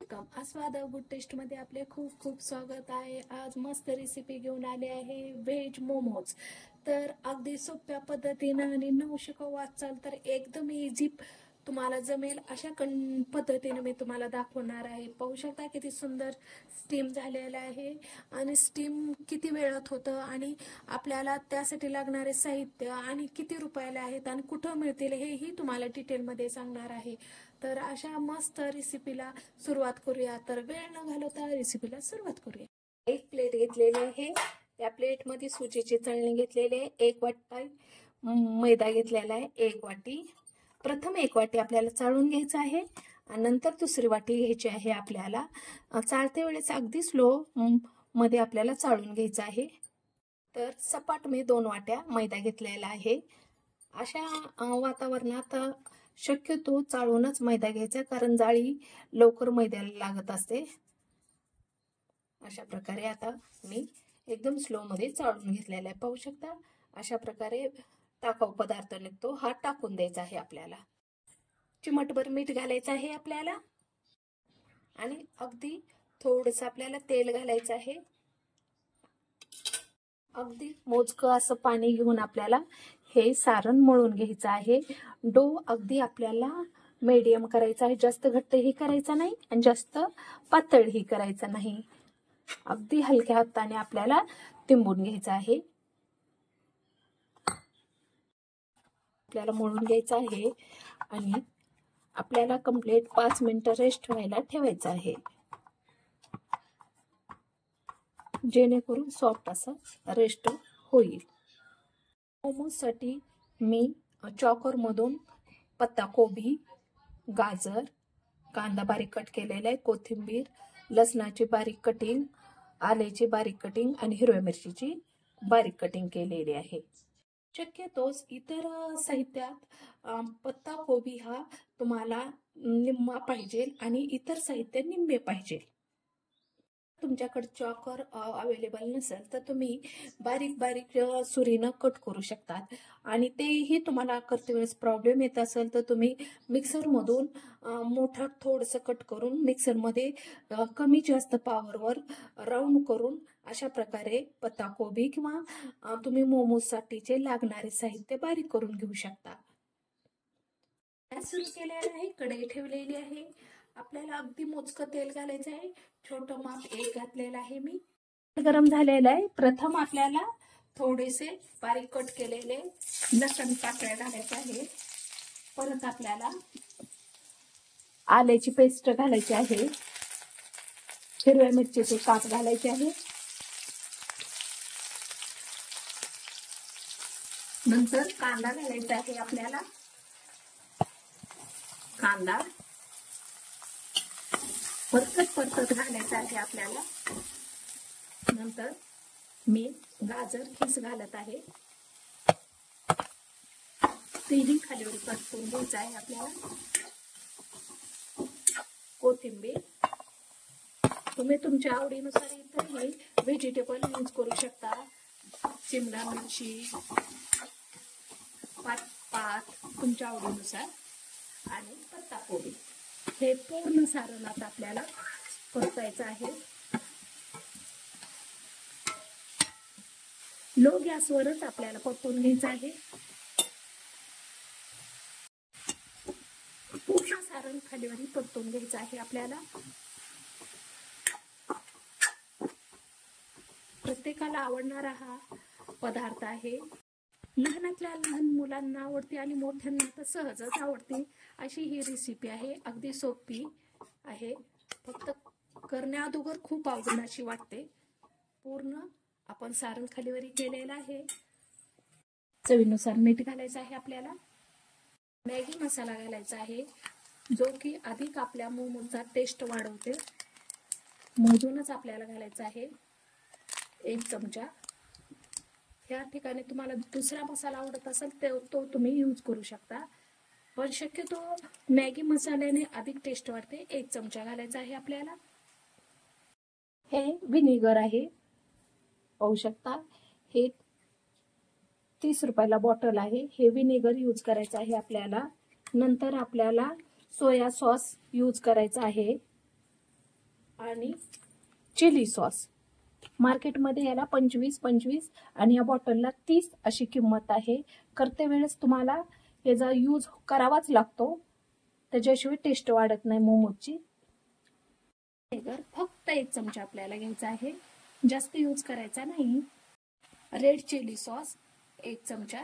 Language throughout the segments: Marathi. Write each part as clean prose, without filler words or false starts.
आस्वाद गुड टेस्ट मध्ये आपले खूप खूप स्वागत आहे। आज मस्त रेसिपी घेऊन आले आहे व्हेज मोमोज। तर अगदी सोप्या पद्धतीने आणि न शिकवा वाचाल तर एकदम इझी तुम्हाला जमेल अशा पद्धतीने मी तुम्हाला दाखवणार आहे। पाहू शकता किती सुंदर स्टीम झालेला आहे आणि स्टीम किती वेळात होतं आणि आपल्याला त्यासाठी लागणारे साहित्य आणि किती रुपयाला आहेत आणि कुठं मिळतील हेही तुम्हाला डिटेलमध्ये सांगणार आहे। तर अशा मस्त रेसिपीला सुरुवात करूया। तर वेळ न घालवता रेसिपीला सुरुवात करूया। एक प्लेट घेतलेली आहे, त्या प्लेट मध्ये सुजीची चाळणी घेतलेली आहे, एक वाटी मैदा घेतलेला आहे, एक वाटी। प्रथम एक वाटी आपल्याला चाळून घ्यायचं आहे आणि नंतर दुसरी वाटी घ्यायची आहे। आपल्याला चाळते वेळेस अगदी स्लो मध्ये आपल्याला चाळून घ्यायचं आहे। तर सपाट मी 2 वाट्या मैदा घेतलेला आहे। अशा वातावरणात शक्यतो चाळूनच मैदा घ्यायचा, कारण जाळी लवकर मैद्याला लागत असते। अशा प्रकारे आता मी एकदम स्लो मध्ये चाळून घेतलेला आहे। पाहू शकता अशा प्रकारे टाकाऊ पदार्थ निघतो, हा टाकून द्यायचा आहे आपल्याला। चिमटभर मीठ घालायचं आहे आपल्याला आणि अगदी थोडंसं आपल्याला तेल घालायचं आहे। अगदी मोजकं असं पाणी घेऊन आपल्याला हे सारण मळून घ्यायचं आहे। डो अगदी आपल्याला मीडियम करायचा आहे, जास्त घट्टही करायचा नाही आणि जास्त पातळही करायचा नाही। अगदी हलक्या हाताने आपल्याला तिंबून घ्यायचं आहे। आपल्याला मळून घ्यायचं आहे आणि आपल्याला कंप्लीट 5 मिनिटं रेस्ट व्हायला ठेवायचं आहे, जेणेकरून सॉफ्ट असं रेस्ट होईल। मोमोजसाठी मी चॉपर मधून पत्ता कोबी, गाजर, कांदा बारीक कट केलेला आहे, कोथिंबीर, लसणाची बारीक कटिंग, आल्याची बारीक कटिंग आणि हिरव्या मिरचीची बारीक कटिंग केलेली आहे। शक्यतो इतर साहित्यात पत्ता कोबी हा तुम्हाला निम्मा पाहिजे आणि इतर साहित्य निम्मे पाहिजे। तुमच्याकडे चॉपर अवेलेबल नसेल तर तुम्ही बारीक बारीक सुरीनं कट करू शकतात आणि तेही तुम्हाला करते वेळेस प्रॉब्लेम येत असेल तर तुम्ही मिक्सरमधून मोठा थोडंसं कट करून मिक्सरमध्ये कमी जास्त पॉवरवर राऊंड करून अशा प्रकारे पत्ताकोबी किंवा तुम्ही मोमोजसाठीचे लागणारे साहित्य बारीक करून घेऊ शकता। गॅस सुरू केलेला आहे, कढई ठेवलेली आहे, आपल्याला अगदी मोजकं तेल घालायचं आहे। छोटं माप 1 घातलेलं आहे मी। गरम झालेलं आहे। प्रथम आपल्याला थोडेसे बारीक कट केलेले लसण पाकळ्या घालायचे आहे। परत आपल्याला आल्याची पेस्ट घालायची आहे, हिरव्या मिरचीचे काप घालायचे आहे, नंतर कांदा घालायचा आहे आपल्याला। कांदा परतत घालायचा आहे आपल्याला। नंतर मी गाजर खिस घालत आहे, तेही खालीवर परतून घ्यायचं आहे आपल्याला। कोथिंबीर तुम्ही तुमच्या आवडीनुसार इतरही व्हेजिटेबल यूज करू शकता, शिमला मिरची, पात तुमच्या आवडीनुसार, आणि पत्ताकोबी। हे पूर्ण सारण आता आपल्याला परतायचं आहे। लो गॅसवरच आपल्याला परतून घ्यायचं आहे। पूर्ण सारण खालीवर परतून घ्यायचं आहे आपल्याला। प्रत्येकाला आवडणारा हा पदार्थ आहे। लहानातल्या लहान मुलांना आवडते आणि मोठ्यांना तर सहजच आवडते अशी ही रेसिपी आहे। अगदी सोपी आहे, फक्त करण्याअगोदर खूप आवडण्याची वाटते। पूर्ण आपण सारण खालीवरी केलेलं आहे। चवीनुसार मीठ घालायचं आहे आपल्याला। मॅगी मसाला घालायचा आहे, जो की अधिक आपल्या मोमोजचा टेस्ट वाढवते। मोजूनच आपल्याला घालायचा आहे 1 चमचा। या ठिकाणी तुम्हाला दुसरा मसाला आवडत असेल तो तुम्ही यूज करू शकता, पण शक्यतो मॅगी मसाल्याने अधिक टेस्ट वाढते। 1 चमचा घालायचा आहे आपल्याला। हे व्हिनेगर आहे, पाहू शकता हे 30 रुपयाला बॉटल आहे। हे व्हिनेगर यूज करायचं आहे आपल्याला। नंतर आपल्याला सोया सॉस यूज करायचा आहे। आणि चिली सॉस. मार्केटमध्ये याला 25 आणि या बॉटलला 30 अशी किंमत आहे. करते वेळेस तुम्हाला याचा यूज करावाच लागतो, त्याच्याशिवाय टेस्ट वाढत नाही मोमोजची. फक्त 1 चमचा आपल्याला घ्यायचा आहे, जास्त यूज करायचा नाही. रेड चिली सॉस 1 चमचा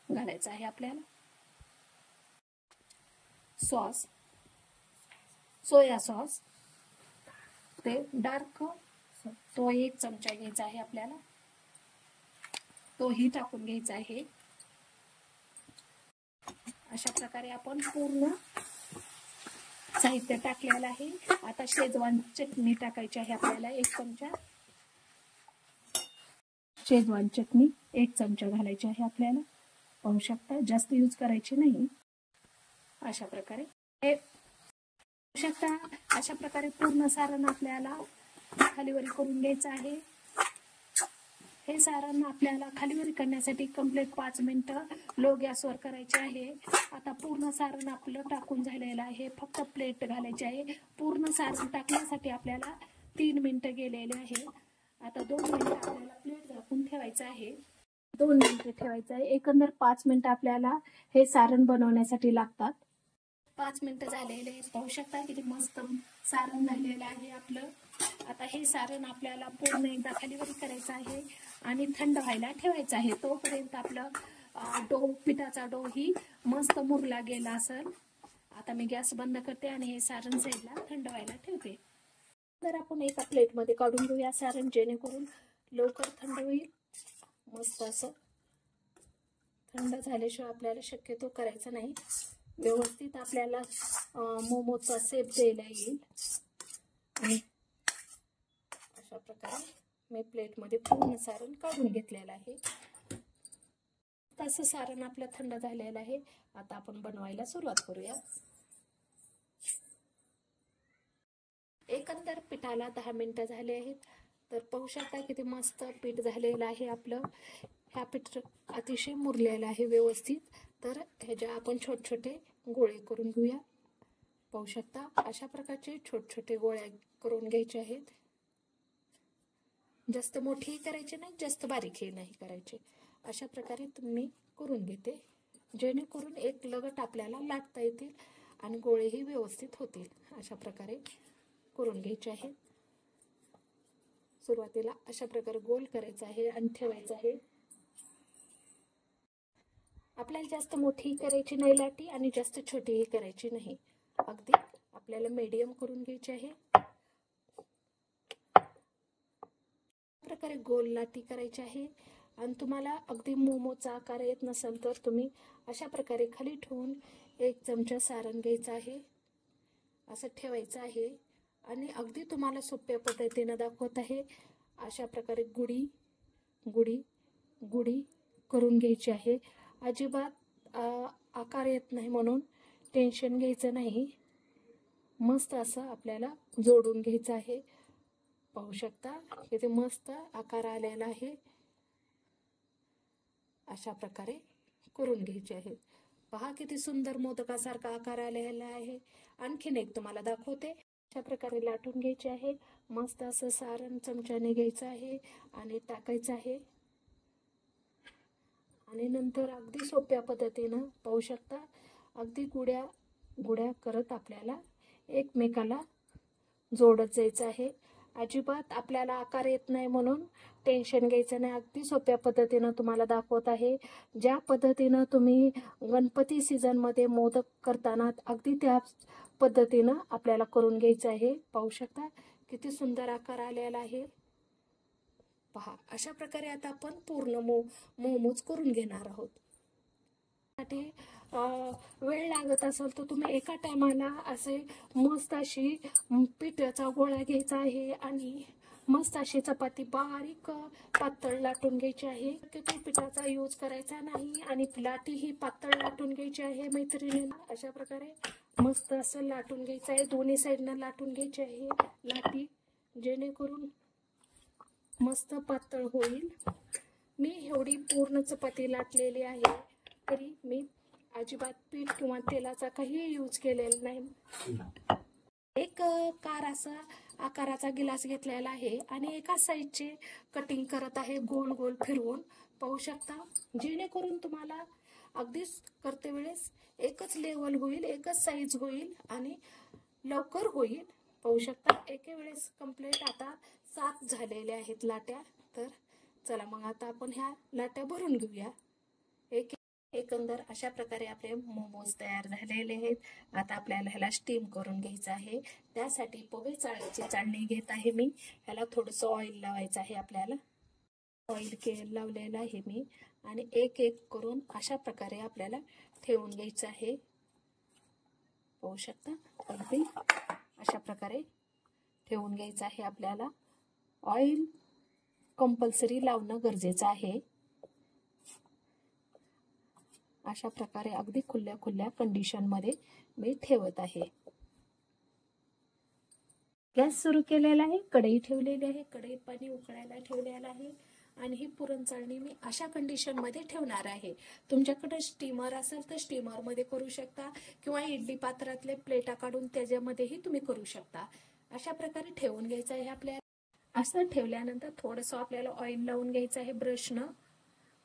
घालायचा आहे आपल्याला. सॉस सोया सॉस ते डार्क तो 1 चमचा घ्यायचा आहे आपल्याला, तोही टाकून घ्यायचा आहे. अशा प्रकारे आपण पूर्ण साहित्य टाकलेलं आहे. आता शेजवान चटणी टाकायची आहे आपल्याला 1 चमचा. शेजवान चटणी 1 चमचा घालायची आहे आपल्याला. पाहू शकता, जास्त यूज करायची नाही. अशा प्रकारे अशा प्रकारे पूर्ण सारण आपल्याला खालीवरी करून घ्यायचं आहे. हे सारण आपल्याला खालीवरी करण्यासाठी कंप्लीट 5 मिनिटं लो गॅसवर करायचे आहे. आता पूर्ण सारण आपलं टाकून झालेलं आहे, फक्त प्लेट घालायची आहे. पूर्ण सारण टाकण्यासाठी आपल्याला 3 मिनिटं गेलेले आहे. आता 2 मिनिटं आपल्याला प्लेट झाकून ठेवायचं आहे. 2 मिनिटं ठेवायचं आहे. एकंदर 5 मिनिटं आपल्याला हे सारण बनवण्यासाठी लागतात. 5 मिनिटं झालेले आहेत. पाहू शकता किती मस्त सारण झालेलं आहे आपलं. आता हे सारण आपल्याला पूर्ण एकदा खालीवरी करायचं आहे आणि थंड व्हायला ठेवायचं आहे. तोपर्यंत आपलं पिठाचा डो ही मस्त मुरला गेला असेल. आता मी गॅस बंद करते आणि हे सारण साईडला थंड व्हायला ठेवते. तर आपण एका प्लेटमध्ये काढून घेऊया सारण, जेणेकरून लवकर थंड होईल. मस्त असं थंड झाल्याशिवाय आपल्याला शक्यतो करायचं नाही. व्यवस्थित आपल्याला मोमोचा शेप द्यायला येईल. आणि अशा प्रकारे मी प्लेटमध्ये पूर्ण सारण काढून घेतलेलं आहे. तसं सारण आपलं थंड झालेलं आहे. आता आपण बनवायला सुरुवात करूया. एकंदर पिठाला 10 मिनिटं झाले आहेत. तर पाहू शकता किती मस्त पीठ झालेलं आहे आपलं. ह्या पीठ अतिशय मुरलेलं आहे व्यवस्थित. तर ह्याच्या आपण छोटे छोटे गोळे करून घेऊया. पाहू शकता अशा प्रकारचे छोटे छोटे गोळे करून घ्यायचे आहेत. जास्त मोठेही करायचे नाही, जास्त बारीकही नाही करायचे. अशा प्रकारे तुम्ही करून घेते, जेणेकरून एक लगट आपल्याला लाटता येतील आणि गोळेही व्यवस्थित होतील. अशा प्रकारे करून घ्यायचे आहे. सुरुवातीला अशा प्रकारे गोल करायचा आहे आणि ठेवायचा आहे. आपल्याला जास्त मोठीही करायची नाही लाटी आणि जास्त छोटीही करायची नाही. अगदी आपल्याला मीडियम करून घ्यायची आहे. प्रकारे गोल लाटी करायची आहे. आणि तुम्हाला अगदी मोमोचा आकार येत नसेल तर तुम्ही अशा प्रकारे खाली ठेवून 1 चमचा सारण घ्यायचं आहे, असं ठेवायचं आहे. आणि अगदी तुम्हाला सोप्या पद्धतीने दाखवत आहे. अशा प्रकारे गुढी गुढी गुढी करून घ्यायची आहे. अजिबात आकार येत नाही म्हणून टेन्शन घ्यायचं नाही. मस्त असं आपल्याला जोडून घ्यायचं आहे. पाहू शकता किती मस्त आकार आलेला आहे. अशा प्रकारे करून घ्यायचे आहे. पहा किती सुंदर मोदकासारखा आकार आलेला आहे. आणखीन एक तुम्हाला दाखवते. अशा प्रकारे लाटून घ्यायचे आहे. मस्त असं सारण चमच्याने घ्यायचं आहे आणि टाकायचं आहे. आणि नंतर अगदी सोप्या पद्धतीनं पाहू शकता अगदी गुड्या गुड्या करत आपल्याला एकमेकाला जोडत जायचं आहे. अजिबात आपल्याला आकार येत नाही म्हणून टेन्शन घ्यायचं नाही. अगदी सोप्या पद्धतीनं तुम्हाला दाखवत आहे. ज्या पद्धतीनं तुम्ही गणपती सीझनमध्ये मोदक करताना अगदी त्या पद्धतीनं आपल्याला करून घ्यायचं आहे. पाहू शकता किती सुंदर आकार आलेला आहे. पहा अशा प्रकारे आता आपण पूर्ण मोमोज करून घेणार आहोत. वेळ लागत असेल तर तुम्ही एका टायमाला असे मस्त अशी पिठाचा गोळा घ्यायचा आहे आणि मस्त अशी चपाती बारीक पातळ लाटून घ्यायची आहे. तो पिठाचा यूज करायचा नाही आणि लाटी ही पातळ लाटून घ्यायची आहे मैत्रिणींना. अशा प्रकारे मस्त असं लाटून घ्यायचं आहे. दोन्ही साईडनं लाटून घ्यायची आहे लाटी, जेणेकरून मस्त पातळ होईल. मी एवढी पूर्ण चपाती लाटलेली आहे, तरी मी अजिबात पीठ किंवा तेलाचा काही यूज केलेला नाही. एक आकाराचा गिलास घेतलेला आहे आणि एका साईजचे कटिंग करत आहे गोल गोल फिरवून. पाहू शकता, जेणेकरून तुम्हाला अगदीच करते वेळेस एकच लेवल होईल, एकच साईज होईल आणि लवकर होईल. पाहू शकता एके वेळेस कंप्लीट आता 7 झालेल्या आहेत लाट्या. तर चला मग आता आपण ह्या लाट्या भरून घेऊया. एकंदर अशा प्रकारे आपले मोमोज तयार झालेले आहेत. आता आपल्याला ह्याला स्टीम करून घ्यायचं आहे. त्यासाठी पोहे चाळण्याची चाळणी घेत आहे मी. ह्याला थोडंसं ऑइल लावायचं आहे. आपल्याला ऑइल लावलेलं आहे मी आणि एक एक करून अशा प्रकारे आपल्याला ठेवून घ्यायचं आहे. पाहू शकता अगदी अशा प्रकारे ठेवून घ्यायचं आहे. आपल्याला ऑइल कंपल्सरी लावणं गरजेचं आहे. अशा प्रकारे अगदी खुल्या कंडिशन मध्ये मी ठेवत आहे. गॅस सुरू केलेला आहे, कढई ठेवलेली आहे, कढईत पाणी उकळायला ठेवलेलं आहे आणि ही पुरण चाळणी मी अशा कंडिशन मध्ये ठेवणार आहे. तुमच्याकडे स्टीमर असेल तर स्टीमर मध्ये करू शकता किंवा इडली पात्रातले प्लेटा काढून त्याच्यामध्येही तुम्ही करू शकता. अशा प्रकारे ठेवून घ्यायचं आहे. आपल्याला असं ठेवल्यानंतर थोडंसं आपल्याला ऑइल लावून घ्यायचं आहे ब्रशनं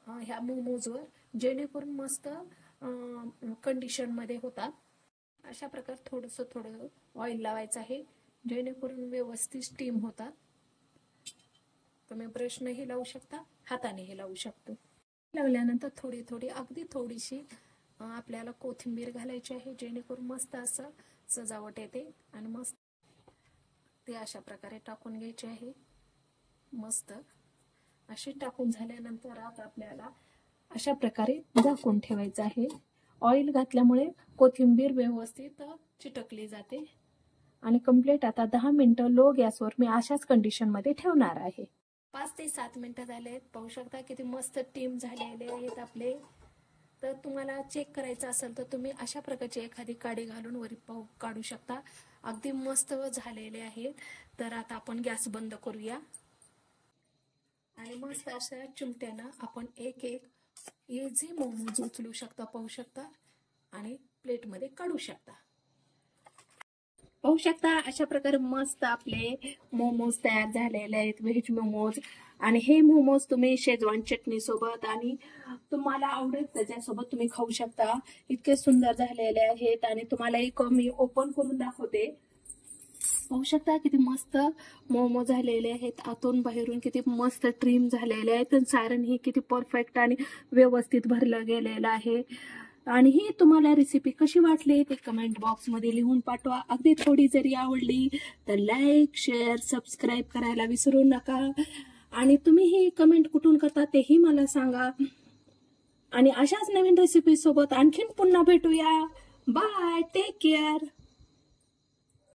ह्या मोमोजवर, जेणेकरून मस्त कंडिशन मध्ये होतात. अशा प्रकारे थोडं ऑइल लावायचं आहे, जेणेकरून व्यवस्थित स्टीम होतात. तुम्ही ब्रशनेही लावू शकता, हातानेही लावू शकतो. लावल्यानंतर थोडी अगदी थोडीशी आपल्याला कोथिंबीर घालायची आहे, जेणेकरून मस्त असं सजावट येते आणि मस्त ते अशा प्रकारे टाकून घ्यायचे आहे. मस्त अशी टाकून झाल्यानंतर आता आपल्याला अशा प्रकारे झाकून ठेवायचं आहे. ऑइल घातल्यामुळे कोथिंबीर व्यवस्थित चिटकली जाते आणि कंप्लीट आता 10 मिनिटं लो गॅसवर मी अशाच कंडिशन मध्ये ठेवणार आहे. 5 ते 7 मिनिटं झाले आहेत. पाहू शकता किती मस्त टीम झालेले आहेत आपले. तर तुम्हाला चेक करायचं असेल तर तुम्ही अशा प्रकारची एखादी काडी घालून वरी काढू शकता. अगदी मस्त झालेले आहेत. तर आता आपण गॅस बंद करूया आणि मस्त अशा चिमट्यानं आपण एक इझी मोमोज उचलू शकता. पाहू शकता आणि प्लेटमध्ये काढू शकता. पाहू शकता अशा प्रकारे मस्त आपले मोमोज तयार झालेले आहेत, व्हेज मोमोज. आणि हे मोमोज तुम्ही शेजवान चटणी सोबत आणि तुम्हाला आवडेल त्याच्यासोबत तुम्ही खाऊ शकता. इतके सुंदर झालेले आहेत आणि तुम्हाला एक मी ओपन करून दाखवते. पाहू शकता किती मस्त मोमो झालेले आहेत, आतून बाहेरून किती मस्त ट्रिम झालेले आहेत. सारण ही किती परफेक्ट आणि व्यवस्थित भरलं गेलेलं आहे. आणि ही तुम्हाला रेसिपी कशी वाटली ते कमेंट बॉक्स मध्ये लिहून पाठवा. अगदी थोडी जरी आवडली तर लाईक, शेअर, सबस्क्राईब करायला विसरू नका. आणि तुम्ही ही कमेंट कुठून करता तेही मला सांगा. आणि अशाच नवीन रेसिपी सोबत आणखीन पुन्हा भेटूया. Bye, take care.